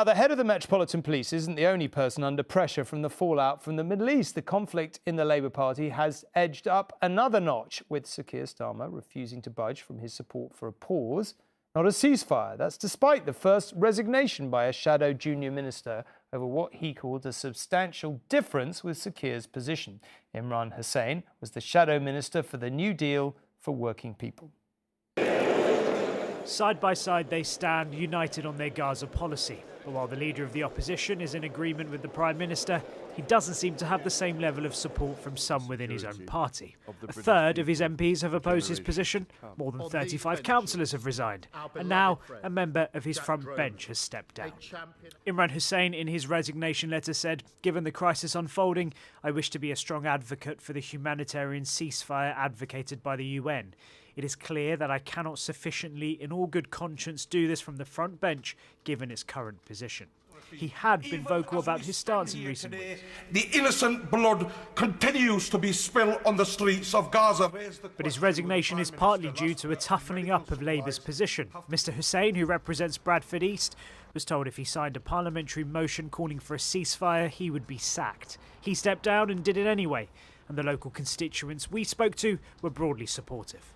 Now, the head of the Metropolitan Police isn't the only person under pressure from the fallout from the Middle East. The conflict in the Labour Party has edged up another notch, with Sir Keir Starmer refusing to budge from his support for a pause, not a ceasefire. That's despite the first resignation by a shadow junior minister over what he called a substantial difference with Sir Keir's position. Imran Hussain was the shadow minister for the New Deal for working people. Side by side, they stand united on their Gaza policy. But while the leader of the opposition is in agreement with the Prime Minister, he doesn't seem to have the same level of support from some within his own party. A third of his MPs have opposed his position, more than 35 councillors have resigned, and now a member of his front bench has stepped down. Imran Hussain, in his resignation letter, said, "Given the crisis unfolding, I wish to be a strong advocate for the humanitarian ceasefire advocated by the UN. It is clear that I cannot sufficiently, in all good conscience, do this from the front bench, given its current position." He had been vocal about his stance in recent weeks. The innocent blood continues to be spilled on the streets of Gaza. But his resignation is partly due to a toughening up of Labour's position. Mr Hussain, who represents Bradford East, was told if he signed a parliamentary motion calling for a ceasefire, he would be sacked. He stepped down and did it anyway, and the local constituents we spoke to were broadly supportive.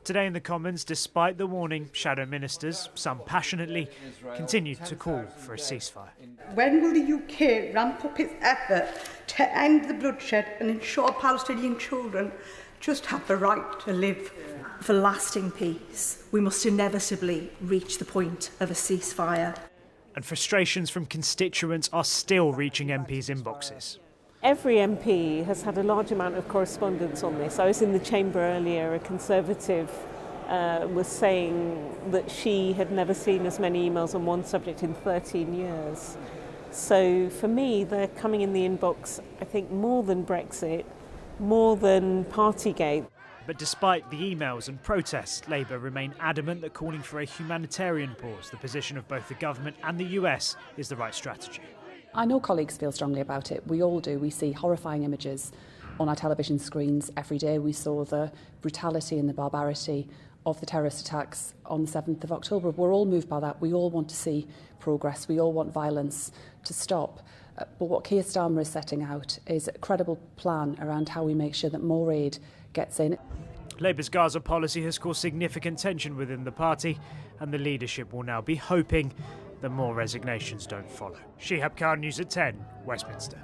Today in the Commons, despite the warning, shadow ministers, some passionately, continued to call for a ceasefire. When will the UK ramp up its effort to end the bloodshed and ensure Palestinian children just have the right to live? For lasting peace, we must inevitably reach the point of a ceasefire. And frustrations from constituents are still reaching MPs' inboxes. Every MP has had a large amount of correspondence on this. I was in the chamber earlier, a Conservative was saying that she had never seen as many emails on one subject in 13 years. So for me, they're coming in the inbox, I think, more than Brexit, more than Partygate. But despite the emails and protests, Labour remain adamant that calling for a humanitarian pause, the position of both the government and the US, is the right strategy. I know colleagues feel strongly about it. We all do. We see horrifying images on our television screens every day. We saw the brutality and the barbarity of the terrorist attacks on the 7th of October. We're all moved by that. We all want to see progress. We all want violence to stop. But what Keir Starmer is setting out is a credible plan around how we make sure that more aid gets in. Labour's Gaza policy has caused significant tension within the party, and the leadership will now be hoping that more resignations don't follow. Rupa Huq, News at 10, Westminster.